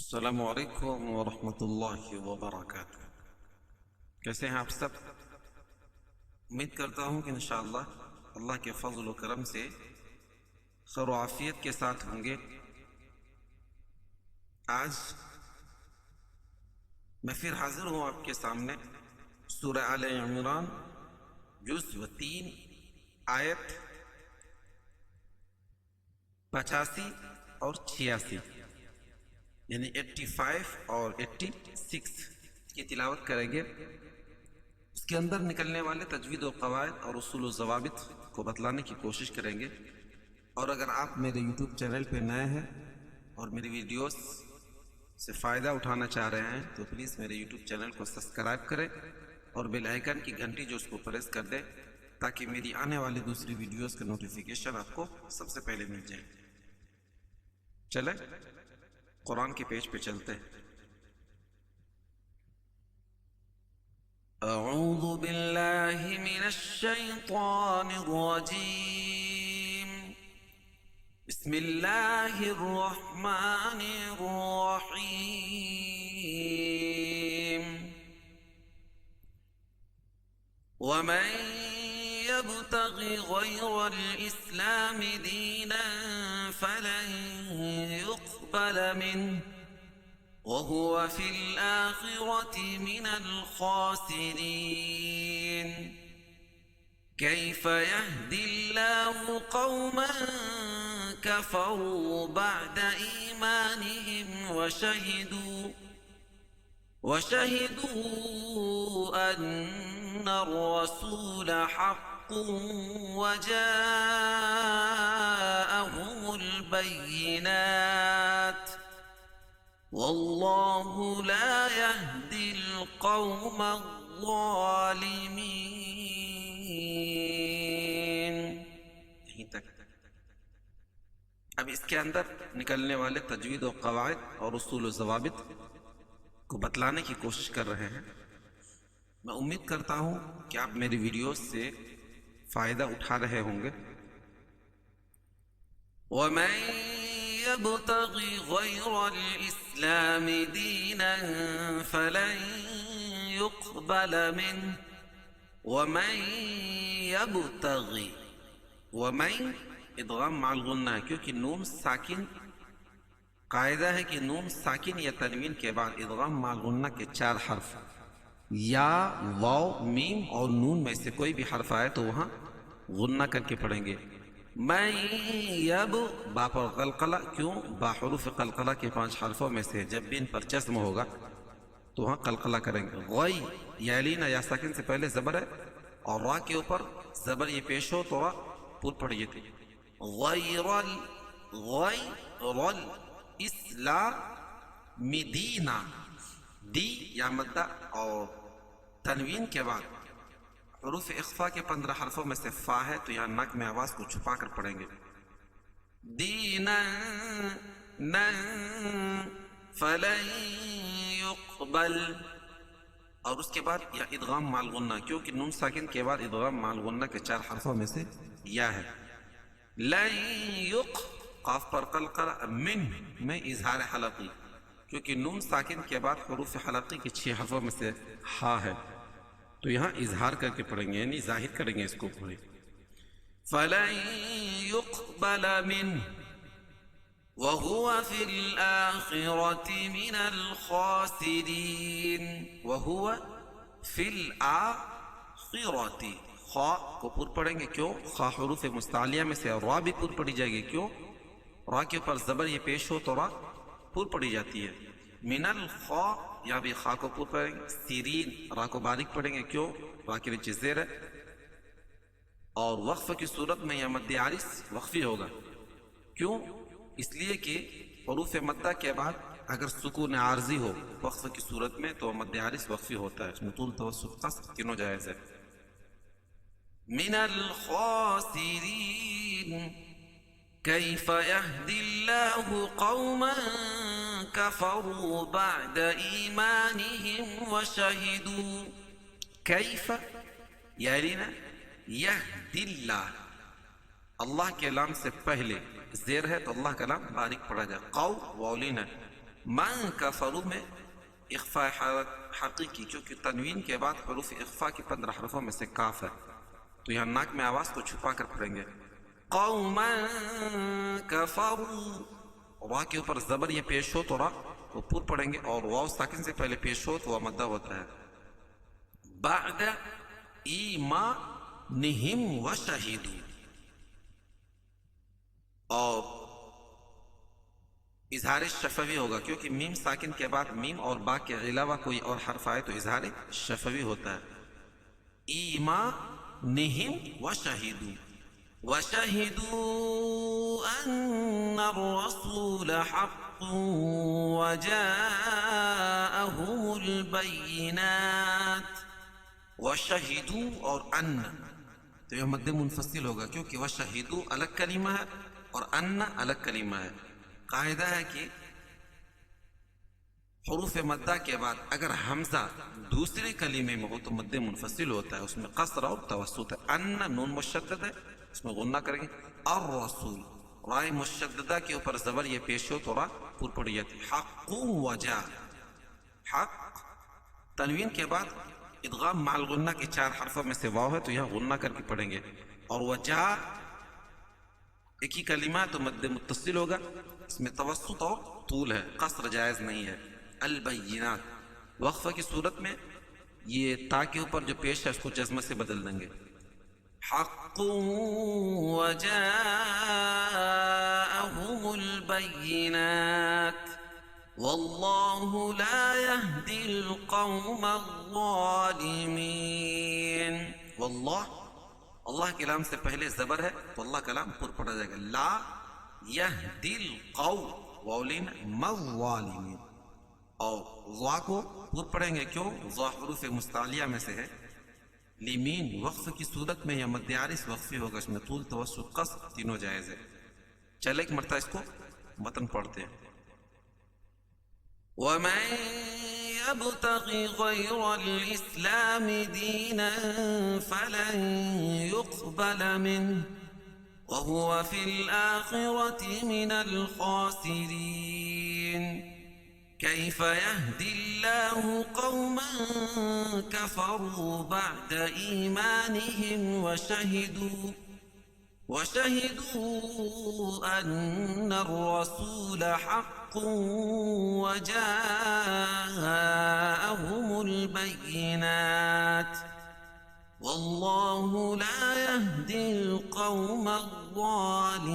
السلام علیکم ورحمۃ اللہ وبرکاتہ۔ کیسے ہیں آپ سب؟ امید کرتا ہوں کہ انشاءاللہ اللہ کے فضل و کرم سے خیر و عافیت کے ساتھ ہوں گے۔ آج میں پھر حاضر ہوں آپ کے سامنے سورہ آل عمران جزء 3 آیت 85 اور 86 یعنی 85 اور 86 کی تلاوت کریں گے۔ اس کے اندر نکلنے والے تجوید و قواعد اور اصول و ضوابط کو بتلانے کی کوشش کریں گے۔ اور اگر آپ میرے یوٹیوب چینل پہ نئے ہیں اور میری ویڈیوز سے فائدہ اٹھانا چاہ رہے ہیں تو پلیز میرے یوٹیوب چینل کو سبسکرائب کریں اور بیل آئیکن کی گھنٹی جو اس کو پریس کر دیں تاکہ میری آنے والی دوسری ویڈیوز کا نوٹیفیکیشن آپ کو سب سے پہلے مل جائے۔ چلیں قرآن کے پیج پہ چلتے ہیں۔ اعوذ باللہ من الشیطان الرجیم، بسم اللہ الرحمن الرحیم۔ ومن يبتغ غير الإسلام دينا فلن يقبل منه وهو في الآخرة من الخاسرين۔ كيف يهدي الله قوما كفروا بعد إيمانهم وشهدوا أن الرسول حق وجاءهم البينات والله لا يهدي القوم الظالمين۔ یہیں تک۔ اب اس کے اندر نکلنے والے تجوید و قواعد اور اصول و ضوابط کو بتلانے کی کوشش کر رہے ہیں۔ میں امید کرتا ہوں کہ آپ میری ویڈیوز سے فائدہ اٹھا رہے ہوں گے۔ وَمَن يَبْتَغِ غَيْرَ الْإِسْلَامِ دِينًا فَلَن يُقْبَلَ مِنْهُ وَمَن يَبْتَغِ، وَمَن ادغام مع الغنہ ہے کیونکہ نون ساکن، قاعدہ ہے کہ نون ساکن یا تنوین کے بعد ادغام مع الغنہ کے 4 حرف یا واو میم اور نون میں سے کوئی بھی حرف آئے تو وہاں غنہ کر کے پڑھیں گے۔ من یب با پر قلقلہ، کیوں؟ با حروف قلقلہ کے 5 حرفوں میں سے جب بین پر جزم ہوگا تو وہاں قلقلہ کریں گے۔ غی یا لینا یا ساکن سے پہلے زبر ہے اور را کے اوپر زبر یہ پیش ہو تو را پور پڑھیے تھے۔ غیر اسلام دینا، دی یا مدہ اور تنوین کے بعد حروف اخفا کے 15 حرفوں میں سے فا ہے تو یہاں ناک میں آواز کو چھپا کر پڑھیں گے۔ دینا فلن يقبل، اور اس کے بعد یا ادغام مع الغنہ کیونکہ نون ساکن کے بعد ادغام مع الغنہ کے 4 حرفوں میں سے یا ہے۔ لن يق قاف پر قلقلہ، من میں اظہار حلقی کیونکہ نون ساکن کے بعد حروف حلقی کے 6 حرفوں میں سے ہا ہے تو یہاں اظہار کر کے پڑھیں گے یعنی ظاہر کریں گے اس کو پورے۔ فَلَن يُقْبَلَ مِنْهُ وَهُوَ فِي الْآخِرَةِ مِنَ الْخَاسِرِينَ۔ وَهُوَ فِي الْآخِرَةِ، خا کو پر پڑھیں گے کیوں؟ خا حروف مستعلیہ میں سے را بھی پر پڑھی جائے گی کیوں؟ را کے اوپر زبر یہ پیش ہو تو را پر پڑھی جاتی ہے۔ من الخا یا بھی خا کو پر پڑھیں گے۔ سیرین را کو باریک پڑھیں گے کیوں؟ را کے نیچے زیر ہے اور وقف کی صورت میں یہ مد عارض وقفی ہوگا کیوں؟ اس لیے کہ حروف مدہ کے بعد اگر سکون عارضی ہو وقف کی صورت میں تو مد عارض وقفی ہوتا ہے، مطول توسط قصر تینوں جائز ہے۔ من الخاسرین كيف يهدي الله قوما كفروا بعد إيمانهم وشهدوا، كيف یعنی یہدی اللہ، اللہ کے لام سے پہلے زیر ہے تو اللہ کا لام باریک پڑھا جائے۔ قو واولین ہے، من کفروا میں اخفاء حقیقی، کیونکہ تنوین کے بعد حروف اخفاء کی 15 حرفوں میں سے کاف ہے، تو یہاں ناک میں آواز کو چھپا کر پڑھیں گے. قوما کفروا، واو کے اوپر زبر یہ پیش ہو تو را وہ پور پڑھیں گے، اور واو ساکن سے پہلے پیش ہو تو وہ مدہ ہوتا ہے. بعد ایمانہم وشہدوا، اور اظہار شفوی ہوگا، کیونکہ میم ساکن کے بعد میم اور با کے علاوہ کوئی اور حرف آئے تو اظہار شفوی ہوتا ہے. ایمانہم وشہدوا، وشہدوا ان الرسول حق وجاءہم البینات. وشہدوا اور ان تو یہ مد منفصل ہوگا، کیونکہ وشہدوا الگ کلمہ ہے اور ان الگ کلمہ ہے. قاعدہ ہے کہ حروف مدہ کے بعد اگر حمزہ دوسرے کلمے میں ہو تو مد منفصل ہوتا ہے، اس میں قصر اور توسط ہے. ان نون مشدد ہے، اس میں غنہ کریں گے. الرسول رائے مشددہ کے اوپر زبر یہ پیش ہو تو را پور پڑی جاتی. حق وجا، حق تنوین کے بعد ادغام مع الغنہ کے 4 حرفوں میں سے واو ہے تو یہاں غنہ کر کے پڑھیں گے. اور وجا ایک ہی کلمہ تو مد متصل ہوگا، اس میں توسط اور طول ہے، قصر جائز نہیں ہے. البینات وقفہ کی صورت میں یہ تا کے اوپر جو پیش ہے اس کو جزمہ سے بدل دیں گے. حق وجاءہم البینات واللہ لا یہدی القوم الظالمین. واللہ، اللہ کے لام سے پہلے زبر ہے تو اللہ کا لام پر پڑا جائے گا. لا یہدی القوم واولین الظالمین، اور ضا کو پر پڑھیں گے، کیوں؟ ضا حروف مستعلیہ میں سے ہے. لیمین وقف کی صورت میں یا مد عارض وقفی ہوگا، اس میں طول توسط قصر تینوں جائز ہے. چلے ایک مرتبہ اس کو متن پڑھتے ہیں. وَمَن يَبْتَغِ غَيْرَ الْإِسْلَامِ دِينًا فَلَن يُقْبَلَ مِنْهُ وَهُوَ فِي الْآخِرَةِ مِنَ الْخَاسِرِينَ. كيف يهدي الله قوما كفروا بعد إيمانهم وشهدوا أن الرسول حق وجاءهم البينات والله لا يهدي القوم الظالمين.